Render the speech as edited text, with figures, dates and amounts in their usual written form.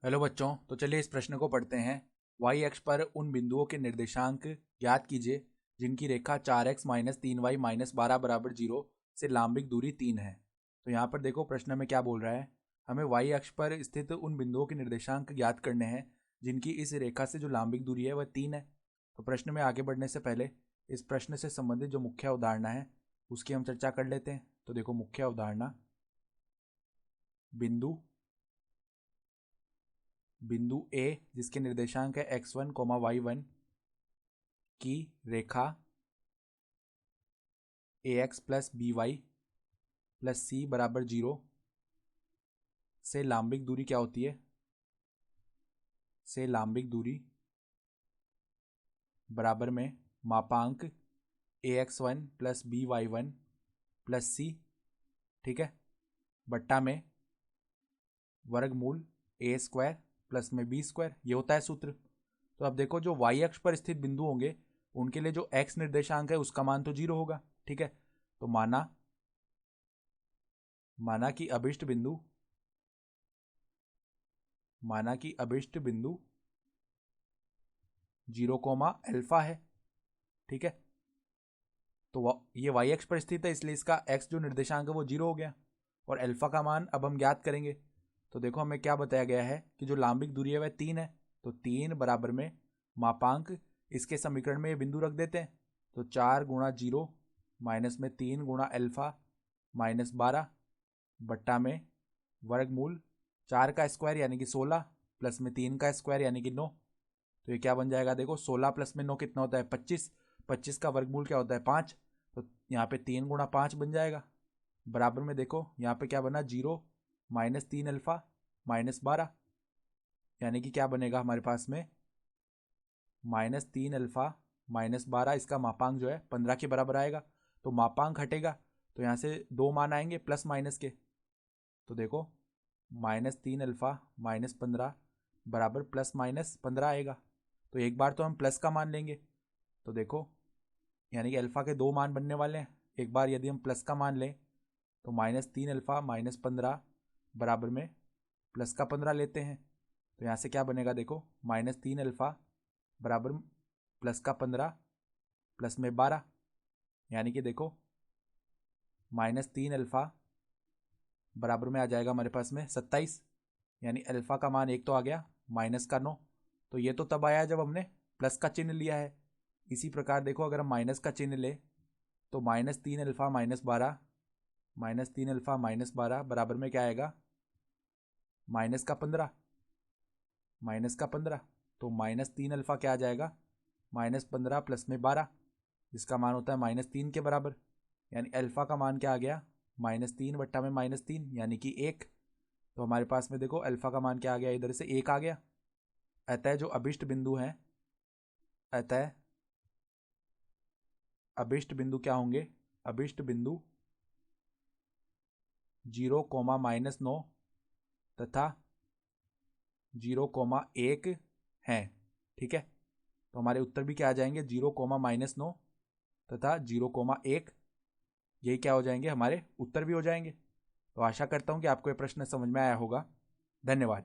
Hello बच्चों, तो चलिए इस प्रश्न को पढ़ते हैं। y अक्ष पर उन बिंदुओं के निर्देशांक ज्ञात कीजिए जिनकी रेखा 4x माइनस 3y माइनस 12 बराबर 0 से लांबिक दूरी 3 है। तो यहाँ पर देखो प्रश्न में क्या बोल रहा है। हमें y अक्ष पर स्थित उन बिंदुओं के निर्देशांक ज्ञात करने हैं जिनकी इस रेखा से जो लांबिक दूरी है वह 3 है। तो प्रश्न में आगे बढ़ने से पहले इस प्रश्न से संबंधित जो मुख्य अवधारणा है उसकी हम चर्चा कर लेते हैं। तो देखो मुख्य अवधारणा, बिंदु A जिसके निर्देशांक है x1, y1 की रेखा ax plus by plus c बराबर 0 से लांबिक दूरी क्या होती है? से लांबिक दूरी बराबर में मापांक ax1 plus by1 plus c, ठीक है, बट्टा में वर्गमूल a स्क्वायर प्लस में b स्क्वायर, ये होता है सूत्र। तो अब देखो जो y अक्ष पर स्थित बिंदु होंगे उनके लिए जो x निर्देशांक है उसका मान तो 0 होगा, ठीक है। तो माना कि अभिष्ट बिंदु 0 कोमा अल्फा है, ठीक है। तो ये y अक्ष पर स्थित है इसलिए इसका x जो निर्देशांक है वो 0 हो गया और अल्फा का मान अब हम ज्ञात करेंगे। तो देखो हमें क्या बताया गया है कि जो लांबिक दूरी है वह 3 है। तो 3 बराबर में मापांक, इसके समीकरण में ये बिंदु रख देते हैं। तो 4 गुणा 0 माइनस में 3 गुणा अल्फा माइनस 12 बट्टा में वर्गमूल 4 का स्क्वायर यानी कि 16 प्लस में 3 का स्क्वायर यानी कि 9। तो ये क्या बन जाएगा, देखो 16 प्लस में 9 कितना होता है 25, 25 का वर्गमूल क्या होता है 5। तो यहाँ पे 3 गुणा 5 बन जाएगा। बराबर में देखो यहाँ पे क्या बना 0 माइनस 3 अल्फा माइनस 12 यानी कि क्या बनेगा हमारे पास में -3 अल्फा माइनस 12, इसका मापांक जो है 15 के बराबर आएगा। तो मापांक हटेगा तो यहाँ से दो मान आएंगे प्लस माइनस के। तो देखो -3 अल्फा माइनस 15 बराबर प्लस माइनस 15 आएगा। तो एक बार तो हम प्लस का मान लेंगे। तो देखो यानी कि अल्फा के दो मान बनने वाले हैं। एक बार यदि हम प्लस का मान लें तो -3 अल्फा माइनस 15 बराबर में प्लस का 15 लेते हैं। तो यहाँ से क्या बनेगा, देखो -3 अल्फा बराबर प्लस का 15 प्लस में 12 यानी कि देखो -3 अल्फा बराबर में आ जाएगा हमारे पास में 27 यानी अल्फा का मान एक तो आ गया माइनस का 9। तो ये तो तब आया जब हमने प्लस का चिन्ह लिया है। इसी प्रकार देखो अगर हम माइनस का चिन्ह ले तो -3 अल्फा माइनस 12 बराबर में क्या आएगा माइनस का 15 तो -3 अल्फा क्या आ जाएगा -15 प्लस में 12 जिसका मान होता है -3 के बराबर। यानी अल्फा का मान क्या आ गया -3 बट्टा में -3 यानी कि 1। तो हमारे पास में देखो अल्फा का मान क्या आ गया, इधर से 1 आ गया। अतः जो अभिष्ट बिंदु क्या होंगे, अभिष्ट बिंदु 0 कोमा -9 तथा 0,1 हैं, ठीक है। तो हमारे उत्तर भी क्या आ जाएंगे 0, -9 तथा 0,1, यही क्या हो जाएंगे हमारे उत्तर भी हो जाएंगे। तो आशा करता हूं कि आपको ये प्रश्न समझ में आया होगा। धन्यवाद।